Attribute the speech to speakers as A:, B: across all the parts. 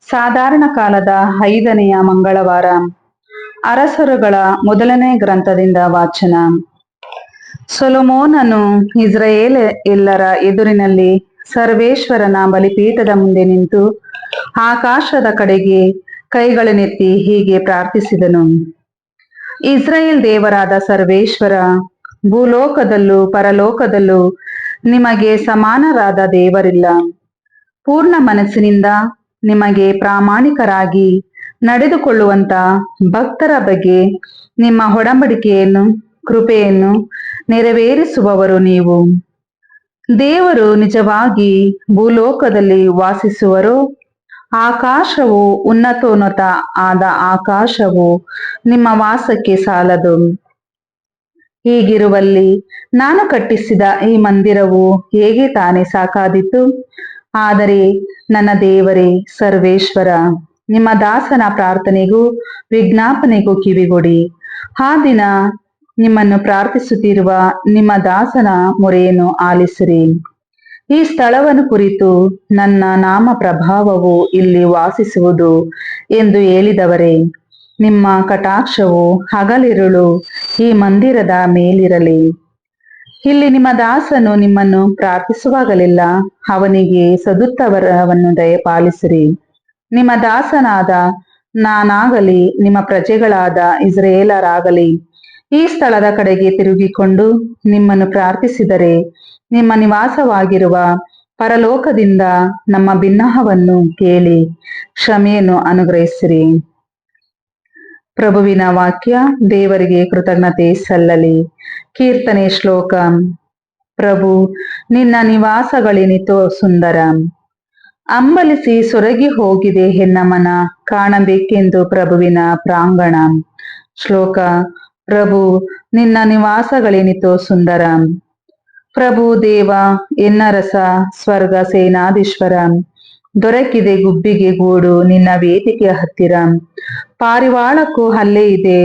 A: ಸಾಧಾರಣ ಕಾಲದ 5ನೆಯ ಮಂಗಳವಾರ. ಅರಸರುಗಳ 1ನೇ ಗ್ರಂಥದಿಂದ ವಾಚನ. ಸೊಲೊಮೋನನು ಇಸ್ರಾಯೇಲ್ ಎಲ್ಲರ ಎದುರಿನಲ್ಲಿ ಸರ್ವೇಶ್ವರನ ಬಲಿಪೀಠದ ಮುಂದೆ ನಿಂತು ಆಕಾಶದ ಕಡೆಗೆ ಕೈಗಳನ್ನೆತ್ತಿ ಹೀಗೆ ಪ್ರಾರ್ಥಿಸಿದನು. ಇಸ್ರಾಯೇಲ್ ದೇವರಾದ ಸರ್ವೇಶ್ವರ, ಭೂಲೋಕದಲ್ಲೂ ಪರಲೋಕದಲ್ಲೂ ನಿಮಗೆ ಸಮಾನರಾದ ದೇವರಿಲ್ಲ. ಪೂರ್ಣ ಮನಸ್ಸಿನಿಂದ ನಿಮಗೆ ಪ್ರಾಮಾಣಿಕರಾಗಿ ನಡೆದುಕೊಳ್ಳುವಂತ ಭಕ್ತರ ಬಗ್ಗೆ ನಿಮ್ಮ ಒಡಂಬಡಿಕೆಯನ್ನು ಕೃಪೆಯನ್ನು ನೆರವೇರಿಸುವವರು ನೀವು. ದೇವರು ನಿಜವಾಗಿ ಭೂಲೋಕದಲ್ಲಿ ವಾಸಿಸುವರೋ? ಆಕಾಶವು ಉನ್ನತೋನ್ನತ ಆದ ಆಕಾಶವು ನಿಮ್ಮ ವಾಸಕ್ಕೆ ಸಾಲದು. ಹೀಗಿರುವಲ್ಲಿ ನಾನು ಕಟ್ಟಿಸಿದ ಈ ಮಂದಿರವು ಹೇಗೆ ತಾನೇ ಸಾಕಾದೀತು? ಆದರೆ ನನ್ನ ದೇವರೇ ಸರ್ವೇಶ್ವರ, ನಿಮ್ಮ ದಾಸನ ಪ್ರಾರ್ಥನೆಗೂ ವಿಜ್ಞಾಪನೆಗೂ ಕಿವಿಗೊಡಿ. ಆ ದಿನ ನಿಮ್ಮನ್ನು ಪ್ರಾರ್ಥಿಸುತ್ತಿರುವ ನಿಮ್ಮ ದಾಸನ ಮೊರೆಯನ್ನು ಆಲಿಸಿರಿ. ಈ ಸ್ಥಳವನ್ನು ಕುರಿತು ನನ್ನ ನಾಮ ಪ್ರಭಾವವು ಇಲ್ಲಿ ವಾಸಿಸುವುದು ಎಂದು ಹೇಳಿದವರೇ, ನಿಮ್ಮ ಕಟಾಕ್ಷವು ಹಗಲಿರುಳು ಈ ಮಂದಿರದ ಮೇಲಿರಲಿ. ಇಲ್ಲಿ ನಿಮ್ಮ ದಾಸನು ನಿಮ್ಮನ್ನು ಪ್ರಾರ್ಥಿಸುವಾಗಲೆಲ್ಲ ಅವನಿಗೆ ಸದುತ್ತರವನ್ನು ದಯಪಾಲಿಸಿರಿ. ನಿಮ್ಮ ದಾಸನಾದ ನಾನಾಗಲಿ ನಿಮ್ಮ ಪ್ರಜೆಗಳಾದ ಇಸ್ರಾಯೇಲರಾಗಲಿ ಈ ಸ್ಥಳದ ಕಡೆಗೆ ತಿರುಗಿಕೊಂಡು ನಿಮ್ಮನ್ನು ಪ್ರಾರ್ಥಿಸಿದರೆ ನಿಮ್ಮ ನಿವಾಸವಾಗಿರುವ ಪರಲೋಕದಿಂದ ನಮ್ಮ ಬಿನ್ನಹವನ್ನು ಕೇಳಿ ಕ್ಷಮೆಯನ್ನು ಅನುಗ್ರಹಿಸಿರಿ. ಪ್ರಭುವಿನ ವಾಕ್ಯ. ದೇವರಿಗೆ ಕೃತಜ್ಞತೆ ಸಲ್ಲಲಿ. ಕೀರ್ತನೆ ಶ್ಲೋಕ. ಪ್ರಭು, ನಿನ್ನ ನಿವಾಸಗಳೇನಿತೋ ಸುಂದರ. ಅಂಬಲಿಸಿ ಸೊರಗಿ ಹೋಗಿದೆ ಹೆಣ್ಣ ಮನ, ಕಾಣಬೇಕೆಂದು ಪ್ರಭುವಿನ ಪ್ರಾಂಗಣ. ಶ್ಲೋಕ. ಪ್ರಭು, ನಿನ್ನ ನಿವಾಸಗಳೇನಿತೋ ಸುಂದರ. ಪ್ರಭು ದೇವ ಎನ್ನರಸ ಸ್ವರ್ಗ ಸೇನಾಧೀಶ್ವರ, ದೊರಕಿದೆ ಗುಬ್ಬಿಗೆ ಗೂಡು ನಿನ್ನ ವೇದಿಕೆಯ ಹತ್ತಿರ. ಪಾರಿವಾಳಕ್ಕೂ ಹಲ್ಲೆ ಇದೆ,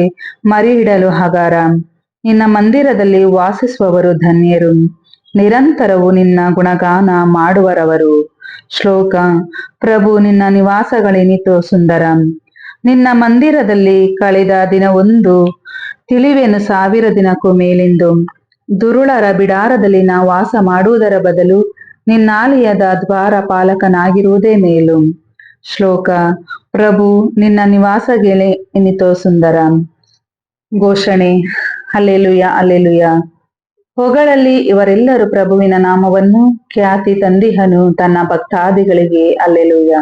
A: ಮರಿ ಇಡಲು ಹಗಾರ. ನಿನ್ನ ಮಂದಿರದಲ್ಲಿ ವಾಸಿಸುವವರು ಧನ್ಯರು, ನಿರಂತರವು ನಿನ್ನ ಗುಣಗಾನ ಮಾಡುವರವರು. ಶ್ಲೋಕ. ಪ್ರಭು, ನಿನ್ನ ನಿವಾಸಗಳೇನಿತೋ ಸುಂದರ. ನಿನ್ನ ಮಂದಿರದಲ್ಲಿ ಕಳೆದ ದಿನವೊಂದು ತಿಳಿವೆನು 1000 ದಿನಕ್ಕೂ ಮೇಲೆಂದು. ದುರುಳರ ಬಿಡಾರದಲ್ಲಿ ನಾ ವಾಸ ಮಾಡುವುದರ ಬದಲು ನಿನ್ನಾಲಯದ ದ್ವಾರ ಪಾಲಕನಾಗಿರುವುದೇ ಮೇಲು. ಶ್ಲೋಕ. ಪ್ರಭು, ನಿನ್ನ ನಿವಾಸಗಳೇನಿತೋ ಸುಂದರ. ಘೋಷಣೆ. Hallelujah, hallelujah. ಹೊಗಳಲ್ಲಿ ಇವರೆಲ್ಲರೂ ಪ್ರಭುವಿನ ನಾಮವನ್ನು ಖ್ಯಾತಿ ತಂದಿಹನು ತನ್ನ ಭಕ್ತಾದಿಗಳಿಗೆ. ಹಲ್ಲೆಲೂಯ.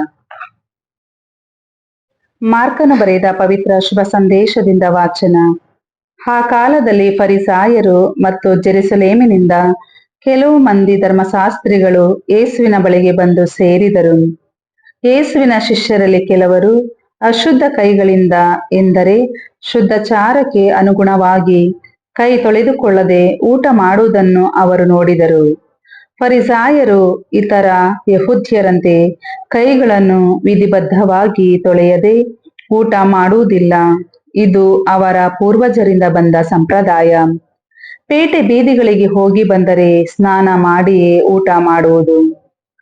A: ಮಾರ್ಕನು ಬರೆದ ಪವಿತ್ರ ಶುಭ ಸಂದೇಶದಿಂದ ವಾಚನ. ಆ ಕಾಲದಲ್ಲಿ ಫರಿಸಾಯರು ಮತ್ತು ಜೆರುಸಲೇಮಿನಿಂದ ಕೆಲವು ಮಂದಿ ಧರ್ಮಶಾಸ್ತ್ರಿಗಳು ಯೇಸುವಿನ ಬಳಿಗೆ ಬಂದು ಸೇರಿದರು. ಯೇಸುವಿನ ಶಿಷ್ಯರಲ್ಲಿ ಕೆಲವರು ಅಶುದ್ಧ ಕೈಗಳಿಂದ, ಎಂದರೆ ಶುದ್ಧಾಚಾರಕ್ಕೆ ಅನುಗುಣವಾಗಿ ಕೈ ತೊಳೆದುಕೊಳ್ಳದೆ ಊಟ ಮಾಡುವುದನ್ನು ಅವರು ನೋಡಿದರು. ಫರಿಸಾಯರು ಇತರ ಯಹೂದ್ಯರಂತೆ ಕೈಗಳನ್ನು ವಿಧಿಬದ್ಧವಾಗಿ ತೊಳೆಯದೆ ಊಟ ಮಾಡುವುದಿಲ್ಲ. ಇದು ಅವರ ಪೂರ್ವಜರಿಂದ ಬಂದ ಸಂಪ್ರದಾಯ. ಪೇಟೆ ಬೀದಿಗಳಿಗೆ ಹೋಗಿ ಬಂದರೆ ಸ್ನಾನ ಮಾಡಿಯೇ ಊಟ ಮಾಡುವುದು.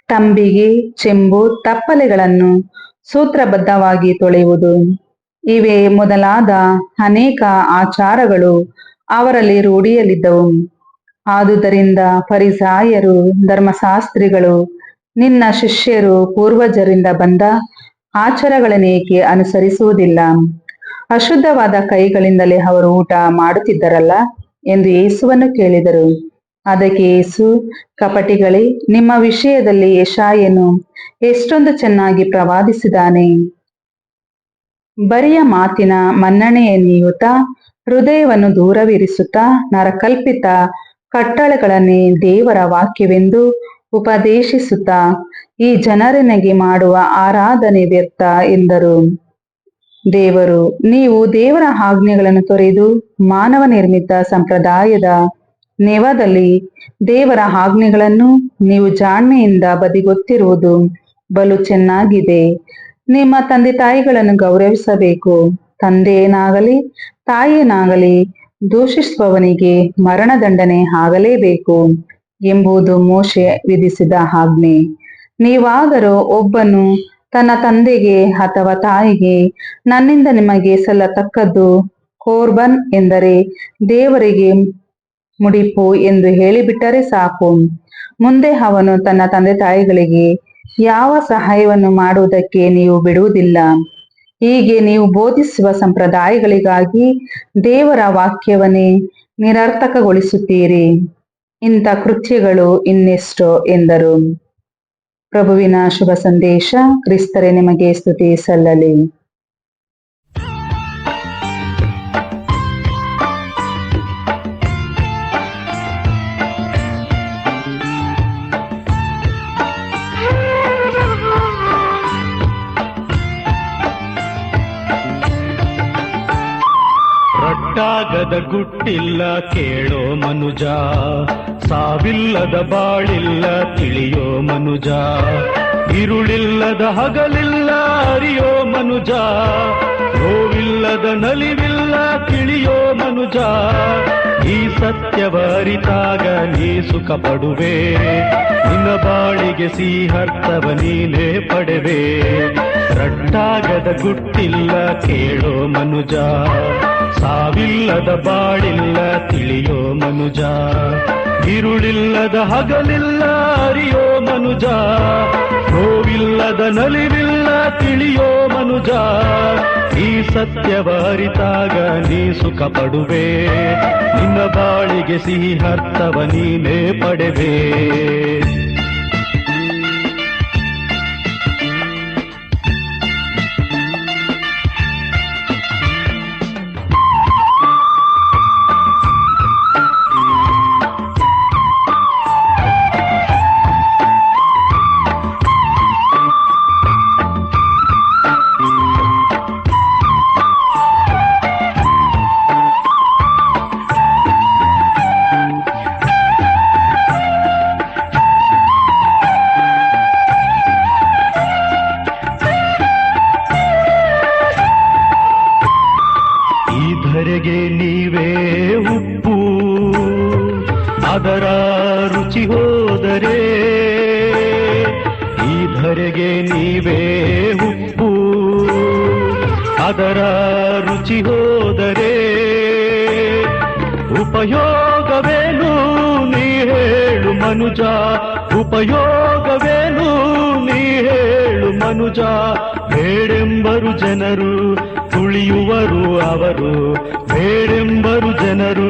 A: ತಂಬಿಗೆ, ಚೆಂಬು, ತಪ್ಪಲೆಗಳನ್ನು ಸೂತ್ರಬದ್ಧವಾಗಿ ತೊಳೆಯುವುದು, ಇವೇ ಮೊದಲಾದ ಅನೇಕ ಆಚಾರಗಳು ಅವರಲ್ಲಿ ರೂಢಿಯಲ್ಲಿದ್ದವು. ಆದುದರಿಂದ ಫರಿಸಾಯರು ಧರ್ಮಶಾಸ್ತ್ರಿಗಳು, ನಿನ್ನ ಶಿಷ್ಯರು ಪೂರ್ವಜರಿಂದ ಬಂದ ಆಚಾರಗಳನ್ನೇಕೆ ಅನುಸರಿಸುವುದಿಲ್ಲ? ಅಶುದ್ಧವಾದ ಕೈಗಳಿಂದಲೇ ಅವರು ಊಟ ಮಾಡುತ್ತಿದ್ದರಲ್ಲ ಎಂದು ಯೇಸುವನ್ನು ಕೇಳಿದರು. ಅದಕ್ಕೆ ಯೇಸು, ಕಪಟಿಗಳೇ, ನಿಮ್ಮ ವಿಷಯದಲ್ಲಿ ಯೆಶಾಯನು ಎಷ್ಟೊಂದು ಚೆನ್ನಾಗಿ ಪ್ರವಾದಿಸಿದ್ದಾನೆ. ಬರಿಯ ಮಾತಿನ ಮನ್ನಣೆಯನ್ನೀಯುತ್ತಾ ಹೃದಯವನ್ನು ದೂರವಿರಿಸುತ್ತಾ ನರಕಲ್ಪಿತ ಕಟ್ಟಳೆಗಳನ್ನೇ ದೇವರ ವಾಕ್ಯವೆಂದು ಉಪದೇಶಿಸುತ್ತಾ ಈ ಜನರನಿಗೆ ಮಾಡುವ ಆರಾಧನೆ ವ್ಯರ್ಥ ಎಂದರು. ದೇವರು, ನೀವು ದೇವರ ಆಜ್ಞೆಗಳನ್ನು ತೊರೆದು ಮಾನವ ನಿರ್ಮಿತ ಸಂಪ್ರದಾಯದ ನೆವದಲ್ಲಿ ದೇವರ ಆಜ್ಞೆಗಳನ್ನು ನೀವು ಜಾಣ್ಮೆಯಿಂದ ಬದಿಗೊತ್ತಿರುವುದು ಬಲು ಚೆನ್ನಾಗಿದೆ. ನಿಮ್ಮ ತಂದೆ ತಾಯಿಗಳನ್ನು ಗೌರವಿಸಬೇಕು. ತಂದೆಯನಾಗಲಿ ತಾಯಿಯನಾಗಲಿ ದೂಷಿಸುವವನಿಗೆ ಮರಣದಂಡನೆ ಆಗಲೇಬೇಕು ಎಂಬುದು ಮೋಶೆ ವಿಧಿಸಿದ ಆಜ್ಞೆ. ನೀವಾದರೂ ಒಬ್ಬನು ತನ್ನ ತಂದೆಗೆ ಅಥವಾ ತಾಯಿಗೆ ನನ್ನಿಂದ ನಿಮಗೆ ಸಲ್ಲತಕ್ಕದ್ದು ಕೋರ್ಬನ್ ಎಂದರೆ ದೇವರಿಗೆ ಮುಡಿಪು ಎಂದು ಹೇಳಿಬಿಟ್ಟರೆ ಸಾಕು. ಮುಂದೆ ಅವನು ತನ್ನ ತಂದೆ ತಾಯಿಗಳಿಗೆ ಯಾವ ಸಹಾಯವನ್ನು ಮಾಡುವುದಕ್ಕೆ ನೀವು ಬಿಡುವುದಿಲ್ಲ. ಹೀಗೆ ನೀವು ಬೋಧಿಸುವ ಸಂಪ್ರದಾಯಗಳಿಗಾಗಿ ದೇವರ ವಾಕ್ಯವನ್ನೇ ನಿರರ್ಥಕಗೊಳಿಸುತ್ತೀರಿ. ಇಂಥ ಕೃತ್ಯಗಳು ಇನ್ನೆಷ್ಟೋ ಎಂದರು. ಪ್ರಭುವಿನ ಶುಭ ಸಂದೇಶ. ಕ್ರಿಸ್ತರೇ ನಿಮಗೆ ಸ್ತುತಿ ಸಲ್ಲಲಿ.
B: ರಟ್ಟಾಗದ ಗುಟ್ಟಿಲ್ಲ ಕೇಳೋ ಮನುಜ, ಸಾವಿಲ್ಲದ ಬಾಳಿಲ್ಲ ತಿಳಿಯೋ ಮನುಜ, ಇರುಳಿಲ್ಲದ ಹಗಲಿಲ್ಲ ಅರಿಯೋ ಮನುಜ, ನೋವಿಲ್ಲದ ನಲಿವಿಲ್ಲ ತಿಳಿಯೋ ಮನುಜ. ಈ ಸತ್ಯವ ಅರಿತಾಗ ನೀ ಸುಖ ಪಡುವೆ, ನಿನ್ನ ಬಾಳಿಗೆ ಸಿಹಿಯರ್ಥವ ನೀನೇ ಪಡೆವೆ. ರಟ್ಟಾಗದ ಗುಟ್ಟಿಲ್ಲ ಕೇಳೋ ಮನುಜ, ಸಾವಿಲ್ಲದ ಬಾಳಿಲ್ಲ ತಿಳಿಯೋ ಮನುಜ, ಇರುಳಿಲ್ಲದ ಹಗಲಿಲ್ಲ ಅರಿಯೋ ಮನುಜ, ನೋವಿಲ್ಲದ ನಲಿವಿಲ್ಲ ತಿಳಿಯೋ ಮನುಜ. ಈ ಸತ್ಯವ ಅರಿತಾಗ ನೀ ಸುಖ ಪಡುವೆ, ನಿನ್ನ ಬಾಳಿಗೆ ಸಿಹಿಯರ್ಥವ ನೀನೇ ಪಡೆವೆ. ಧರೆಗೆ ನೀವೇ ಉಪ್ಪು, ಅದರ ರುಚಿ ಹೋದರೆ, ಈ ಧರೆಗೆ ನೀವೇ ಉಪ್ಪು, ಅದರ ರುಚಿ ಹೋದರೆ, ಉಪಯೋಗವೇನು ನೀ ಹೇಳು ಮನುಜ, ಉಪಯೋಗವೇನು ನೀ ಹೇಳು ಮನುಜ. ಬೇಡೆಂಬರು ಜನರು ತುಳಿಯುವರು ಅವರು, ಬೇಡೆಂಬರು ಜನರು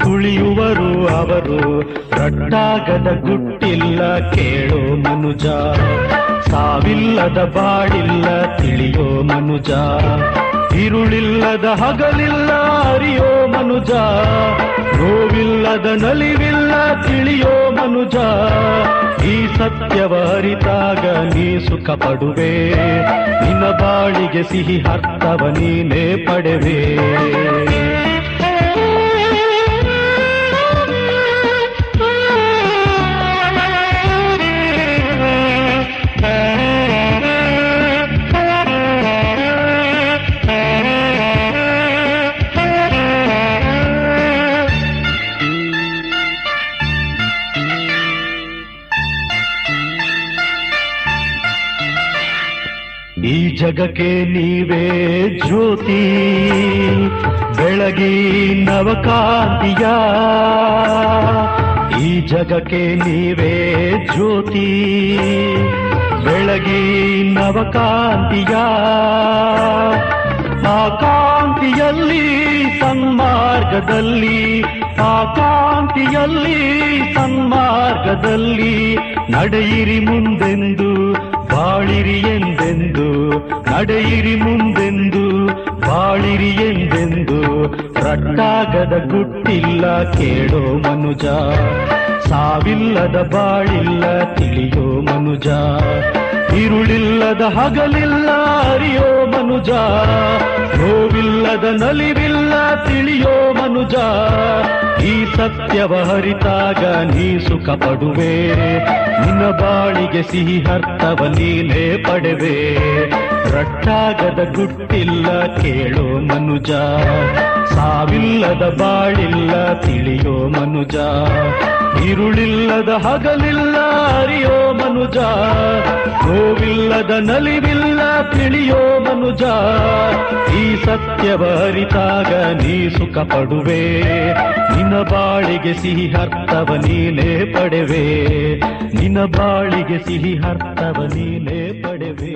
B: ತುಳಿಯುವರು ಅವರು. ರಟ್ಟಾಗದ ಗುಟ್ಟಿಲ್ಲ ಕೇಳೋ ಮನುಜ, ಸಾವಿಲ್ಲದ ಬಾಳಿಲ್ಲ ತಿಳಿಯೋ ಮನುಜ, ಇರುಳಿಲ್ಲದ ಹಗಲಿಲ್ಲ ಅರಿಯೋ ಮನುಜ, ನೋವಿಲ್ಲದ ನಲಿವಿಲ್ಲ ತಿಳಿಯೋ ಮನುಜ. ಈ ಸತ್ಯವ ಅರಿತಾಗ ನೀ ಸುಖ ಪಡುವೆ, ನಿನ್ನ ಬಾಳಿಗೆ ಸಿಹಿ ಅರ್ಥವ ನೀನೇ ಪಡೆವೆ. ಈ ಜಗಕ್ಕೆ ನೀವೇ ಜ್ಯೋತಿ, ಬೆಳಗಿ ನವಕಾಂತಿಯ, ಈ ಜಗಕ್ಕೆ ನೀವೇ ಜ್ಯೋತಿ, ಬೆಳಗಿ ನವಕಾಂತಿಯ. ಆ ಕಾಂತಿಯಲ್ಲಿ ಸನ್ಮಾರ್ಗದಲ್ಲಿ, ಆ ಕಾಂತಿಯಲ್ಲಿ ಸನ್ಮಾರ್ಗದಲ್ಲಿ ನಡೆಯಿರಿ ಮುಂದೆಂದು ಬಾಳಿರಿ ಎಂದೆಂದು, ನಡೆಯಿರಿ ಮುಂದೆಂದು ಬಾಳಿರಿ ಎಂದೆಂದು. ರಟ್ಟಾಗದ ಗುಟ್ಟಿಲ್ಲ ಕೇಳೋ ಮನುಜ, ಸಾವಿಲ್ಲದ ಬಾಳಿಲ್ಲ ತಿಳಿಯೋ ಮನುಜ, ಇರುಳಿಲ್ಲದ ಹಗಲಿಲ್ಲ ಅರಿಯೋ ಮನುಜ, ನೋವಿಲ್ಲದ ನಲಿವಿಲ್ಲ ತಿಳಿಯೋ ಮನುಜ. ಈ ಸತ್ಯವ ಹರಿತಾಗ ನೀ ಸುಖ ಪಡುವೆ, ನಿನ್ನ ಬಾಳಿಗೆ ಸಿಹಿ ಅರ್ಥವ ನೀನೇ ಪಡೆವೆ. ರಟ್ಟಾಗದ ಗುಟ್ಟಿಲ್ಲ ಕೇಳೋ ಮನುಜ, ಸಾವಿಲ್ಲದ ಬಾಳಿಲ್ಲ ತಿಳಿಯೋ ಮನುಜ, ഇരുളിಲ್ಲದ ಹಗಲಿಲ್ಲ ಅರಿಯೋ ಮನುಜ, ನೋವಿಲ್ಲದ ನಲಿವಿಲ್ಲ ತಿಳಿಯೋ ಮನುಜ. ಈ ಸತ್ಯವ ಅರಿತಾಗ ನೀ ಸುಖ ಪಡುವೆ, ನಿನ್ನ ಬಾಳಿಗೆ ಸಿಹಿ ಅರ್ಥವ ನೀನೇ ಪಡೆವೆ, ನಿನ್ನ ಬಾಳಿಗೆ ಸಿಹಿ ಅರ್ಥವ ನೀನೇ ಪಡೆವೆ.